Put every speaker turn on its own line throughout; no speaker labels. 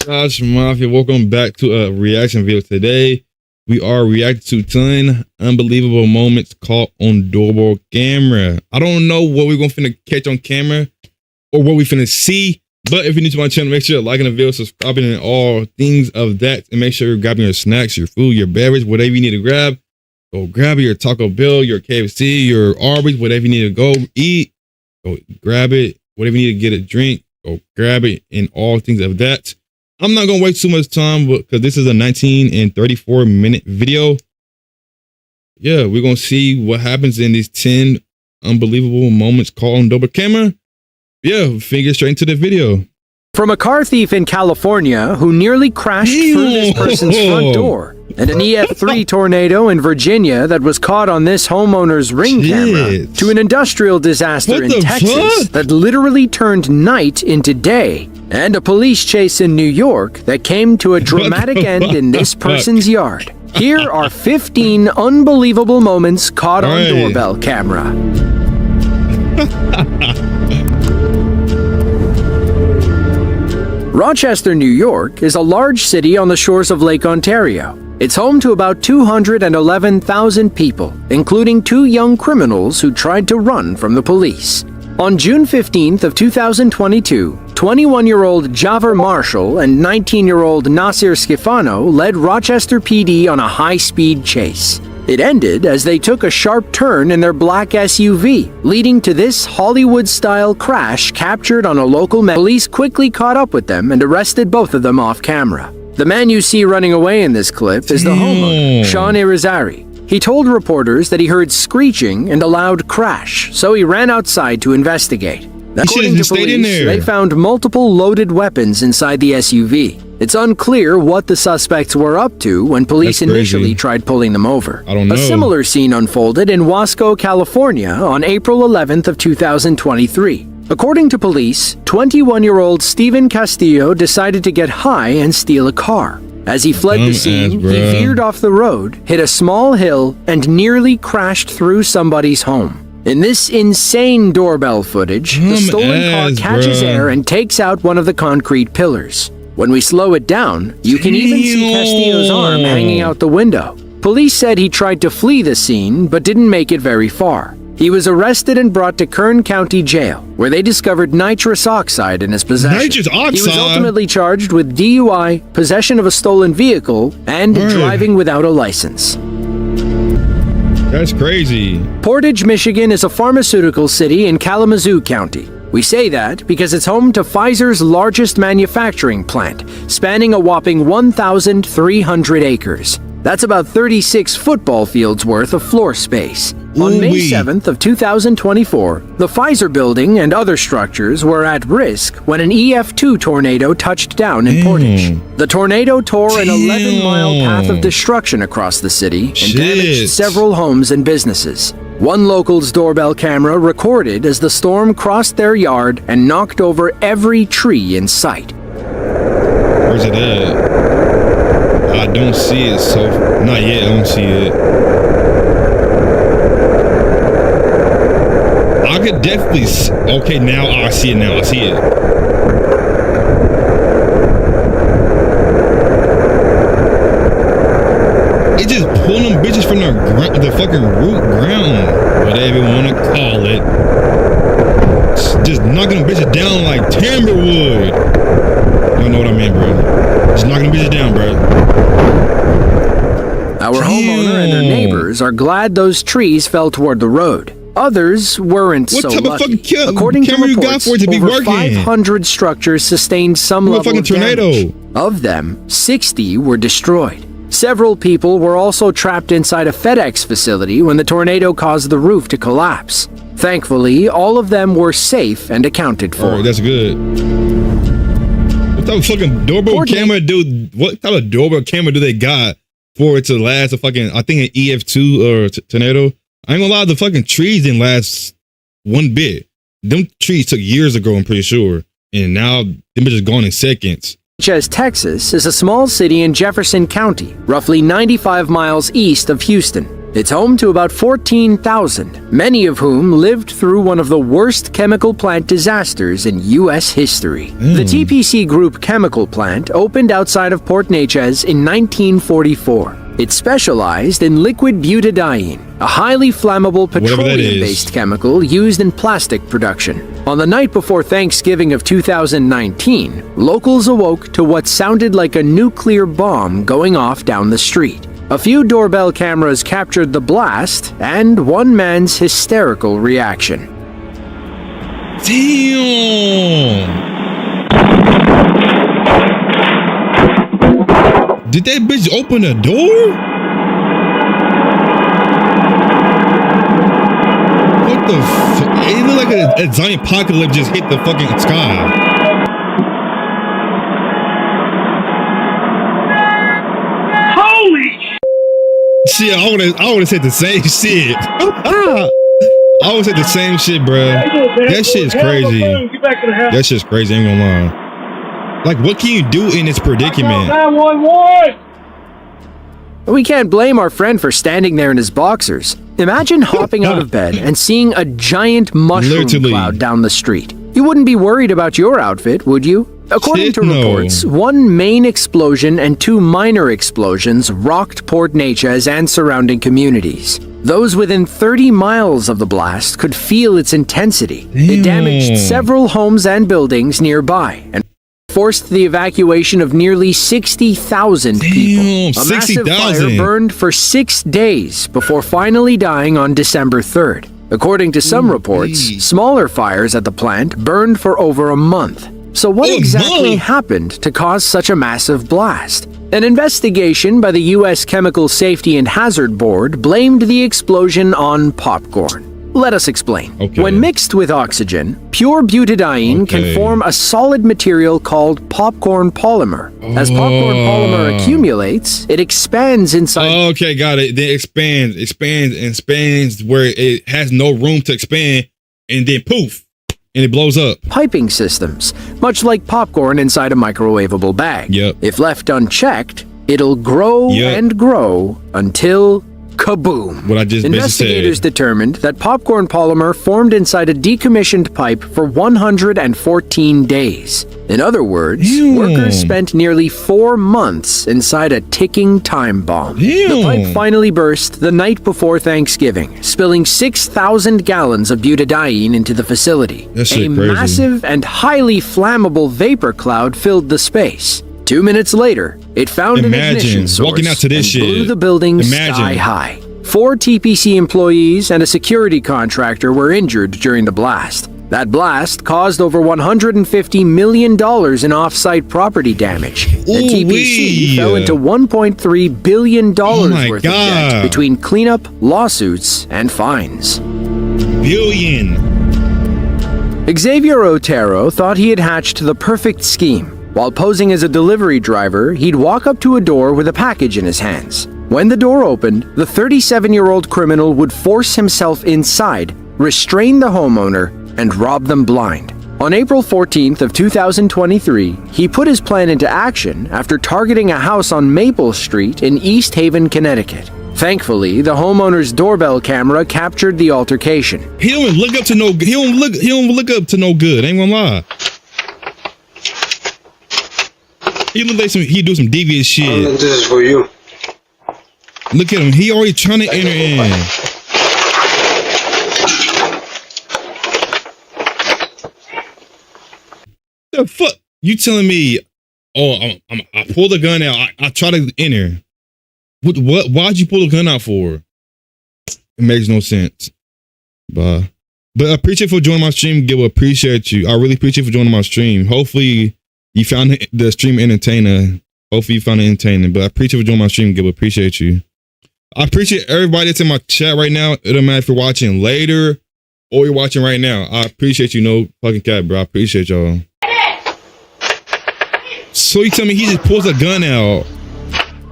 Josh Mafia, welcome back to a reaction video. Today we are reacting to 10 unbelievable moments caught on doorbell camera. I don't know what we're gonna finna catch on camera or what we finna see, but if you're new to my channel, make sure you're liking the video, subscribing, and all things of that, and make sure you're grabbing your snacks, your food, your beverage, whatever you need to grab. Go grab your Taco Bell, your KFC, your Arby's, whatever you need to go eat. Go grab it. Whatever you need to get a drink, go grab it, and all things of that. I'm not gonna waste too much time because this is a 19 and 34 minute video. Yeah, we're gonna see what happens in these 10 unbelievable moments caught on doorbell camera. Yeah, finger straight into the video.
From a car thief in California who nearly crashed through this person's front door, and an EF3 tornado in Virginia that was caught on this homeowner's ring camera, to an industrial disaster in Texas that literally turned night into day, and a police chase in New York that came to a dramatic end in this person's yard. Here are 15 unbelievable moments caught on doorbell camera. Rochester, New York is a large city on the shores of Lake Ontario. It's home to about 211,000 people, including 2 young criminals who tried to run from the police. On June 15th of 2022, 21-year-old Javer Marshall and 19-year-old Nasir Skifano led Rochester PD on a high-speed chase. It ended as they took a sharp turn in their black SUV, leading to this Hollywood-style crash captured on a local map. Police quickly caught up with them and arrested both of them off camera. The man you see running away in this clip is the homeowner, Sean Irizarry. He told reporters that he heard screeching and a loud crash, so he ran outside to investigate. According to police, they found multiple loaded weapons inside the SUV. It's unclear what the suspects were up to when police initially tried pulling them over.
I don't know.
A similar scene unfolded in Wasco, California on April 11th of 2023. According to police, 21-year-old Steven Castillo decided to get high and steal a car. As he fled the scene, he veered off the road, hit a small hill, and nearly crashed through somebody's home. In this insane doorbell footage, the stolen car catches air and takes out one of the concrete pillars. When we slow it down, you can even see Castillo's arm hanging out the window. Police said he tried to flee the scene, but didn't make it very far. He was arrested and brought to Kern County Jail, where they discovered nitrous oxide in his possession.
Nitrous oxide?
He was ultimately charged with DUI, possession of a stolen vehicle, and driving without a license.
That's crazy.
Portage, Michigan is a pharmaceutical city in Kalamazoo County. We say that because it's home to Pfizer's largest manufacturing plant, spanning a whopping 1,300 acres. That's about 36 football fields worth of floor space. On May 7th of 2024, the Pfizer building and other structures were at risk when an EF2 tornado touched down in Portage. The tornado tore an 11-mile path of destruction across the city and damaged several homes and businesses. One local's doorbell camera recorded as the storm crossed their yard and knocked over every tree in sight.
Where's it at? I don't see it, so not yet. I don't see it. I could definitely okay, now I see it. Now I see it. It just pulling them bitches from the fucking root ground, whatever you want to call it. Just knocking them bitches down like timberwood. You don't know what I mean, bro. Just knocking them bitches down, bro.
Our homeowner and their neighbors are glad those trees fell toward the road. Others weren't so lucky. According to reports, over 500 structures sustained some level of damage. Of them, 60 were destroyed. Several people were also trapped inside a FedEx facility when the tornado caused the roof to collapse. Thankfully, all of them were safe and accounted for.
Oh, that's good. What type of fucking doorbell camera what type of doorbell camera do they got for it to last a fucking, I think an EF2 or tornado? I ain't gonna lie, the fucking trees didn't last one bit. Them trees took years ago, I'm pretty sure. And now them bitches gone in seconds.
Texas is a small city in Jefferson County, roughly 95 miles east of Houston. It's home to about 14,000, many of whom lived through one of the worst chemical plant disasters in U.S. history. The TPC Group chemical plant opened outside of Port Neches in 1944. It specialized in liquid butadiene, a highly flammable petroleum-based chemical used in plastic production. On the night before Thanksgiving of 2019, locals awoke to what sounded like a nuclear bomb going off down the street. A few doorbell cameras captured the blast and one man's hysterical reaction.
Damn! Did that bitch open the door? What the fuck? It looked like a giant apocalypse just hit the fucking sky.
Holy
shit! I would have said the same shit. I would have said the same shit, bro. That shit's crazy. That shit's crazy. I ain't gonna lie. Like, what can you do in this predicament?
911!
We can't blame our friend for standing there in his boxers. Imagine hopping out of bed and seeing a giant mushroom cloud down the street. You wouldn't be worried about your outfit, would you? According to reports, one main explosion and two minor explosions rocked Port Neches and surrounding communities. Those within 30 miles of the blast could feel its intensity. It damaged several homes and buildings nearby and forced the evacuation of nearly 60,000 people. A massive fire burned for 6 days before finally dying on December 3rd. According to some reports, smaller fires at the plant burned for over a month. So what exactly happened to cause such a massive blast? An investigation by the U.S. Chemical Safety and Hazard Board blamed the explosion on popcorn. Let us explain. When mixed with oxygen, pure butadiene can form a solid material called popcorn polymer. As popcorn polymer accumulates, it expands inside.
Okay, got it. Then expands where it has no room to expand, and then poof, and it blows up.
Piping systems, much like popcorn inside a microwavable bag. If left unchecked, it'll grow and grow until kaboom!
What I just
Investigators determined that popcorn polymer formed inside a decommissioned pipe for 114 days. In other words, workers spent nearly 4 months inside a ticking time bomb. The pipe finally burst the night before Thanksgiving, spilling 6,000 gallons of butadiene into the facility. A massive and highly flammable vapor cloud filled the space. 2 minutes later, it found an ignition source
walking out to this
and blew the building sky high. 4 TPC employees and a security contractor were injured during the blast. That blast caused over $150 million in off-site property damage, and TPC fell into $1.3 billion worth of debt between cleanup, lawsuits, and fines. Xavier Otero thought he had hatched the perfect scheme. While posing as a delivery driver, he'd walk up to a door with a package in his hands. When the door opened, the 37-year-old criminal would force himself inside, restrain the homeowner, and rob them blind. On April 14th of 2023, he put his plan into action after targeting a house on Maple Street in East Haven, Connecticut. Thankfully, the homeowner's doorbell camera captured the altercation.
He don't look up to no good. He don't look up to no good. Ain't gonna lie. He look like he do some devious shit.
I think this is for you.
Look at him. He already trying to enter in. The fuck? You telling me? Oh, I pulled the gun out. I try to enter. What? Why'd you pull the gun out for? It makes no sense. But I appreciate for joining my stream, Gil. Appreciate you. I really appreciate for joining my stream. Hopefully you found the stream entertainer. Hopefully you found it entertaining. But I appreciate for joining my stream, Gil. Appreciate you. I appreciate everybody that's in my chat right now. It doesn't matter if you're watching later or you're watching right now. I appreciate you. No fucking cap, bro. I appreciate y'all. So you tell me he just pulls a gun out.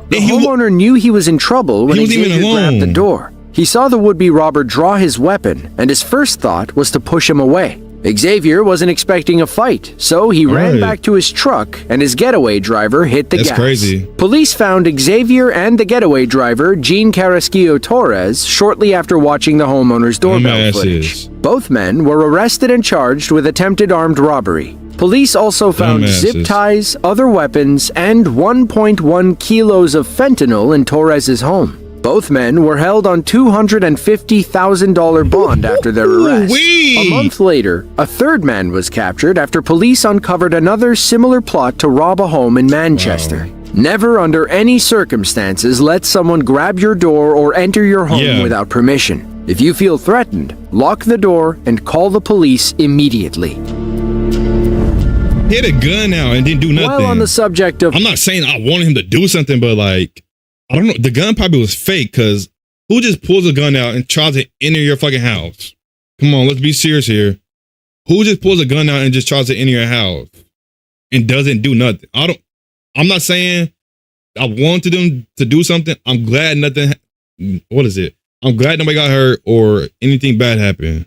The homeowner knew he was in trouble when Xavier grabbed the door. He saw the would-be robber draw his weapon, and his first thought was to push him away. Xavier wasn't expecting a fight, so he ran back to his truck and his getaway driver hit the gas.
That's crazy.
Police found Xavier and the getaway driver, Jean Carrasquillo Torres, shortly after watching the homeowner's doorbell footage. Both men were arrested and charged with attempted armed robbery. Police also found zip ties, other weapons, and 1.1 kilos of fentanyl in Torres's home. Both men were held on $250,000 bond after their arrest. A month later, a third man was captured after police uncovered another similar plot to rob a home in Manchester. Never under any circumstances let someone grab your door or enter your home without permission. If you feel threatened, lock the door and call the police immediately.
He had a gun out and didn't do nothing.
While on the subject of...
I'm not saying I wanted him to do something, but like, I don't know. The gun probably was fake, because who just pulls a gun out and tries to enter your fucking house? Come on, let's be serious here. Who just pulls a gun out and just tries to enter your house and doesn't do nothing? I'm not saying I wanted them to do something. I'm glad nothing. What is it? I'm glad nobody got hurt or anything bad happened.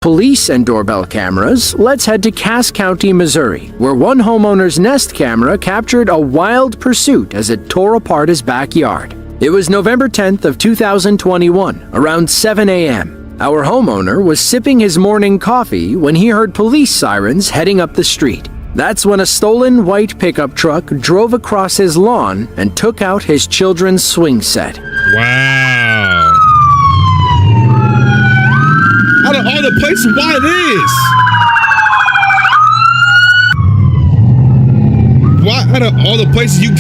Police and doorbell cameras, let's head to Cass County, Missouri, where one homeowner's Nest camera captured a wild pursuit as it tore apart his backyard. It was November 10th of 2021, around 7 a.m. Our homeowner was sipping his morning coffee when he heard police sirens heading up the street. That's when a stolen white pickup truck drove across his lawn and took out his children's swing set.
Wow. Out of all the places, why this? Why out of all the places you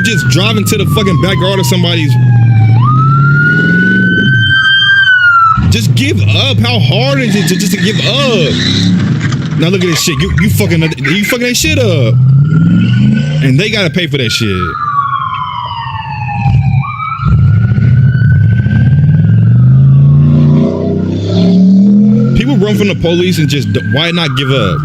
just drive into the fucking backyard of somebody's? Just give up. How hard is it to give up? Now look at this shit. You fucking that shit up, and they gotta pay for that shit. People run from the police and just, why not give up?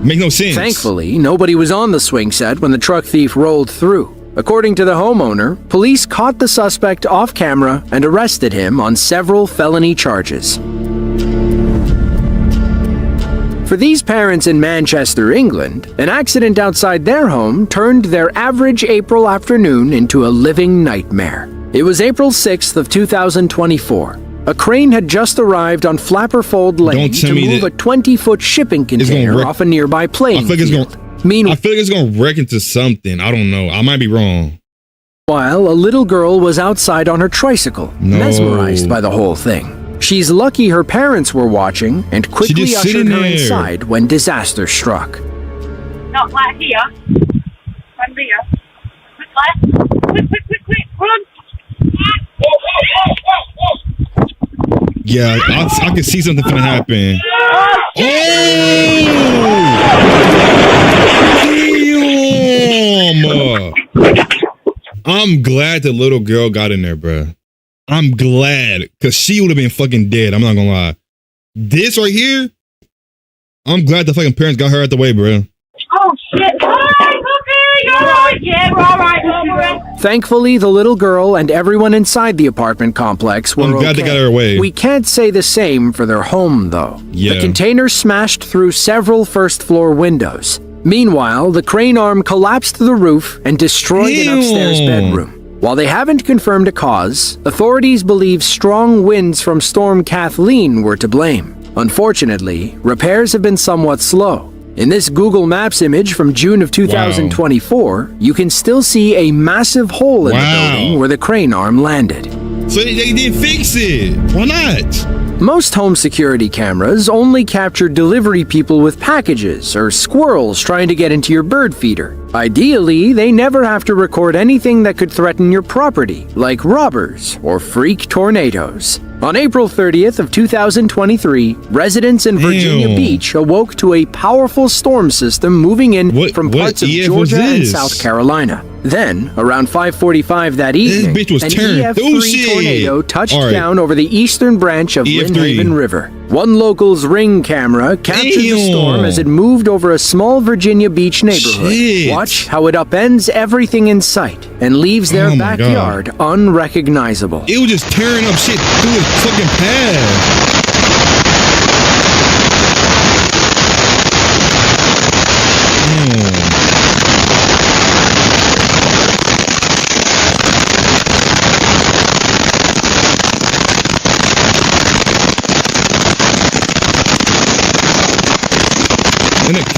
Make no sense.
Thankfully, nobody was on the swing set when the truck thief rolled through. According to the homeowner, police caught the suspect off camera and arrested him on several felony charges. For these parents in Manchester, England, an accident outside their home turned their average April afternoon into a living nightmare. It was April 6th of 2024. A crane had just arrived on Flapperfold Lane to move a 20-foot shipping container off a nearby playing field.
I feel like it's going to wreck into something. I don't know. I might be wrong.
While a little girl was outside on her tricycle, mesmerized by the whole thing. She's lucky her parents were watching and quickly ushered her inside when disaster struck.
Not like here. Run here. Quick left. Quick. Run.
Yeah, I can see something gonna happen. Oh! Damn! I'm glad the little girl got in there, bruh. I'm glad, because she would have been fucking dead. I'm not gonna lie. This right here, I'm glad the fucking parents got her out the way, bruh.
Oh, shit. You're alright. Yeah, we're alright.
Thankfully, the little girl and everyone inside the apartment complex were
I'm glad they got her away.
We can't say the same for their home, though.
Yeah.
The container smashed through several first-floor windows. Meanwhile, the crane arm collapsed the roof and destroyed an upstairs bedroom. While they haven't confirmed a cause, authorities believe strong winds from Storm Kathleen were to blame. Unfortunately, repairs have been somewhat slow. In this Google Maps image from June of 2024, you can still see a massive hole in the building where the crane arm landed.
So they didn't fix it. Why not?
Most home security cameras only capture delivery people with packages or squirrels trying to get into your bird feeder. Ideally, they never have to record anything that could threaten your property, like robbers or freak tornadoes. On April 30th of 2023, residents in Virginia Beach awoke to a powerful storm system moving in from parts of Georgia and South Carolina. Then, around 5:45 that evening, an EF3 tornado touched down over the eastern branch of Lynnhaven River. One local's Ring camera captured the storm as it moved over a small Virginia Beach neighborhood. Watch how it upends everything in sight and leaves their backyard unrecognizable.
It was just tearing up shit through his fucking path.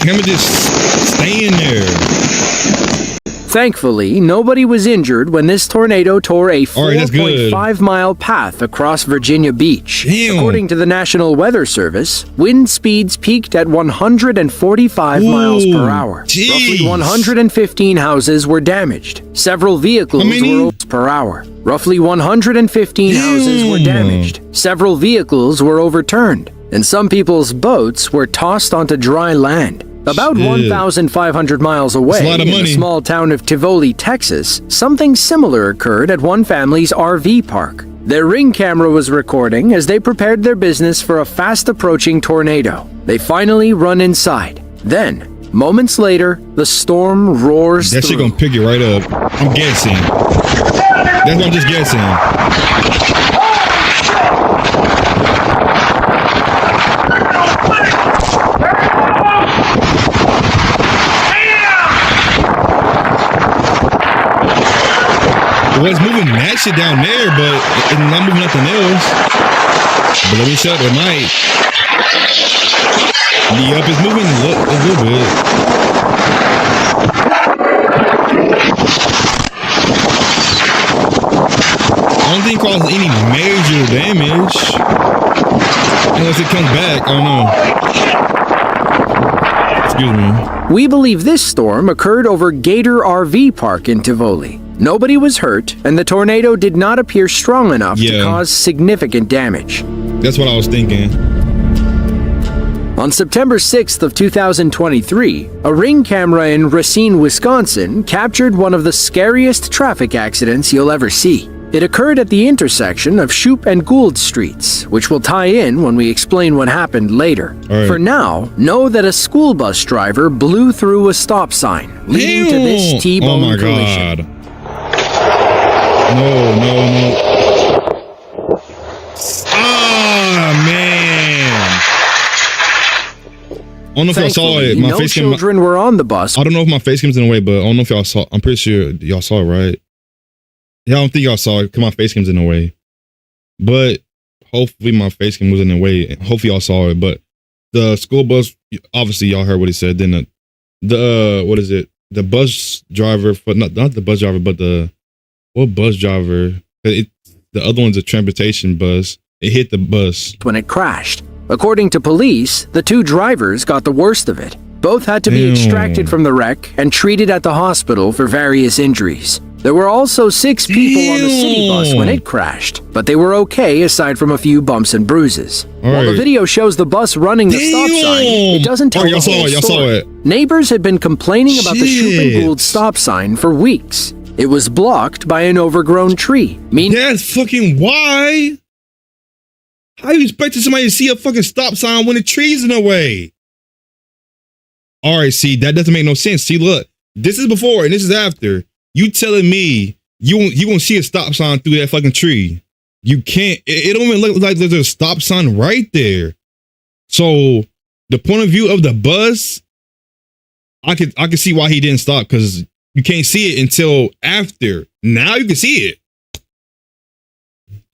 camera just staying there.
Thankfully, nobody was injured when this tornado tore a
All right, that's good.
4.5-mile path across Virginia Beach.
Damn.
According to the National Weather Service, wind speeds peaked at 145 miles per hour.
Jeez.
Roughly 115 houses were damaged. Several vehicles
How many?
were per hour. Roughly 115 houses were damaged. Several vehicles were overturned, and some people's boats were tossed onto dry land. About
Shit.
1,500 miles away,
That's a lot of
in the
money.
small town of Tivoli, Texas, something similar occurred at one family's RV park. Their Ring camera was recording as they prepared their business for a fast-approaching tornado. They finally run inside. Then, moments later, the storm roars
That shit
through.
gonna pick it right up. I'm guessing. That's what I'm just guessing. Well, it's moving that shit down there, but it's not moving nothing else. But let me shut the mic. Yup, it's moving a little bit. I don't think it caused any major damage. Unless it comes back, I don't know. Excuse me.
We believe this storm occurred over Gator RV Park in Tivoli. Nobody was hurt, and the tornado did not appear strong enough to cause significant damage.
That's what I was thinking.
On September 6th of 2023, a Ring camera in Racine, Wisconsin, captured one of the scariest traffic accidents you'll ever see. It occurred at the intersection of Shoup and Gould Streets, which will tie in when we explain what happened later.
Right.
For now, know that a school bus driver blew through a stop sign, leading to this T-bone
Oh my
collision.
god. No. Ah, man. I don't know if y'all saw it. My
no
face cam.
children were on the bus.
I don't know if my face cam's in the way, but I don't know if y'all saw. I'm pretty sure y'all saw it, right? Yeah, I don't think y'all saw it because my face cam's in the way. But hopefully my face cam was in the way. Hopefully y'all saw it. But the school bus, obviously y'all heard what he said. Then the what is it? The bus driver, but not the bus driver, but what bus driver? The other one's a transportation bus. It hit the bus
when it crashed. According to police, the two drivers got the worst of it. Both had to be extracted from the wreck and treated at the hospital for various injuries. There were also 6 people on the city bus when it crashed, but they were okay aside from a few bumps and bruises. While the video shows the bus running the stop sign, it doesn't tell the whole story.
Y'all saw it.
Neighbors had been complaining about the Shoup and Gould stop sign for weeks. It was blocked by an overgrown tree.
That's fucking why. How you expecting somebody to see a fucking stop sign when the tree's in the way? All right, see, that doesn't make no sense. See, look, this is before and this is after. You telling me you won't see a stop sign through that fucking tree? You can't. It don't even look like there's a stop sign right there. So the point of view of the bus, I could see why he didn't stop, because you can't see it until after. Now you can see it.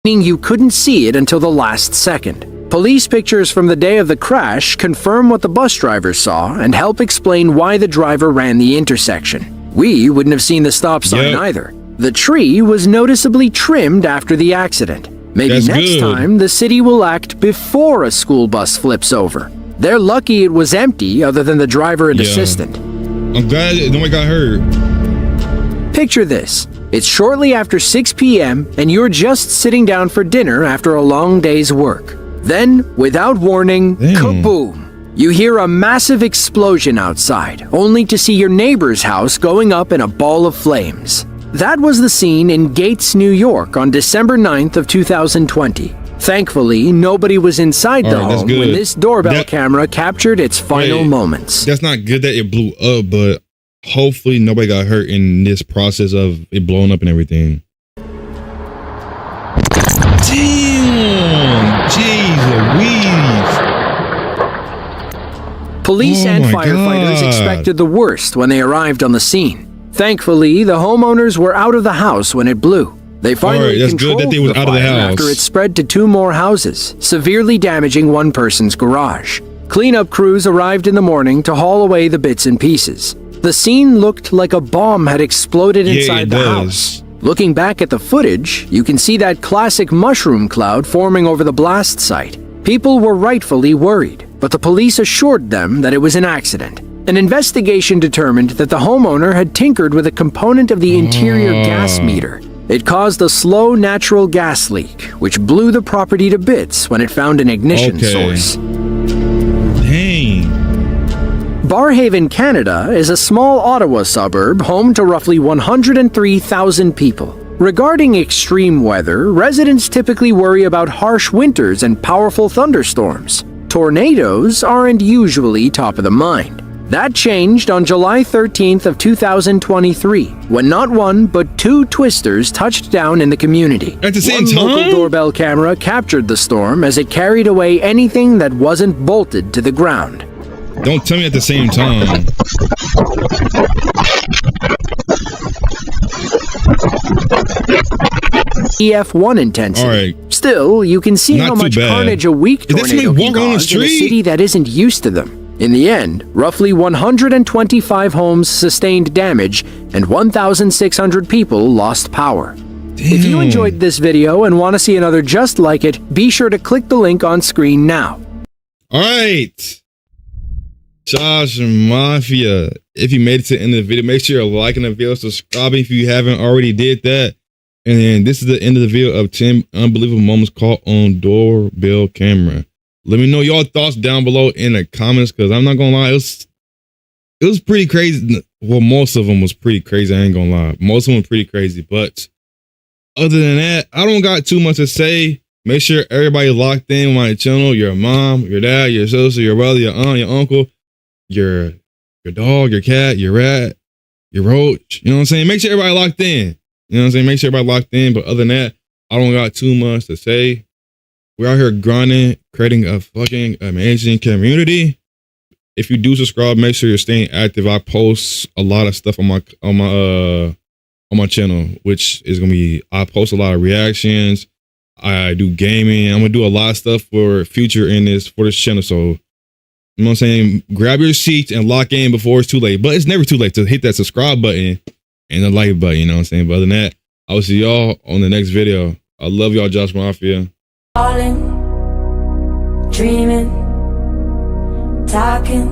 Meaning you couldn't see it until the last second. Police pictures from the day of the crash confirm what the bus driver saw and help explain why the driver ran the intersection. We wouldn't have seen the stop sign either. The tree was noticeably trimmed after the accident. Maybe next time the city will act before a school bus flips over. They're lucky it was empty other than the driver and assistant.
I'm glad nobody got hurt.
Picture this. It's shortly after 6 p.m. and you're just sitting down for dinner after a long day's work. Then, without warning, kaboom! You hear a massive explosion outside, only to see your neighbor's house going up in a ball of flames. That was the scene in Gates, New York on December 9th of 2020. Thankfully, nobody was inside the home when this doorbell camera captured its final moments.
That's not good that it blew up, but hopefully nobody got hurt in this process of it blowing up and everything. Damn! Jeez Louise!
Police and firefighters expected the worst when they arrived on the scene. Thankfully, the homeowners were out of the house when it blew. They finally controlled the fire after it spread to 2 more houses, severely damaging one person's garage. Cleanup crews arrived in the morning to haul away the bits and pieces. The scene looked like a bomb had exploded inside the house. Looking back at the footage, you can see that classic mushroom cloud forming over the blast site. People were rightfully worried, but the police assured them that it was an accident. An investigation determined that the homeowner had tinkered with a component of the interior gas meter. It caused a slow natural gas leak, which blew the property to bits when it found an ignition source.
Dang.
Barrhaven, Canada is a small Ottawa suburb home to roughly 103,000 people. Regarding extreme weather, residents typically worry about harsh winters and powerful thunderstorms. Tornadoes aren't usually top of the mind. That changed on July 13th of 2023, when not one but two twisters touched down in the community.
At the same
One
time?
local doorbell camera captured the storm as it carried away anything that wasn't bolted to the ground.
Don't tell me at the same time.
EF1 intensity.
All right.
Still, you can see
Not
how
too
much
bad.
carnage a weak
Is that
tornado
somebody
can
walking on the
cause in a
street?
city that isn't used to them. In the end, roughly 125 homes sustained damage and 1,600 people lost power. If you enjoyed this video and want to see another just like it, be sure to click the link on screen now.
All right. Josh Mafia. If you made it to the end of the video, make sure you're liking the video, subscribing if you haven't already did that. And then this is the end of the video of 10 unbelievable moments caught on doorbell camera. Let me know your thoughts down below in the comments, because I'm not gonna lie, it was pretty crazy. Well, most of them was pretty crazy. I ain't gonna lie, most of them were pretty crazy. But other than that, I don't got too much to say. Make sure everybody locked in my channel. Your mom, your dad, your sister, your brother, your aunt, your uncle, your dog, your cat, your rat, your roach. You know what I'm saying? Make sure everybody locked in. You know what I'm saying? Make sure everybody locked in. But other than that, I don't got too much to say. We're out here grinding, creating a fucking amazing community. If you do subscribe, make sure you're staying active. I post a lot of stuff on my channel, which is gonna be, I post a lot of reactions. I do gaming. I'm gonna do a lot of stuff for future for this channel. So you know what I'm saying? Grab your seats and lock in before it's too late. But it's never too late to hit that subscribe button and the like button. You know what I'm saying? But other than that, I will see y'all on the next video. I love y'all, Josh Mafia.
Falling, dreaming, talking.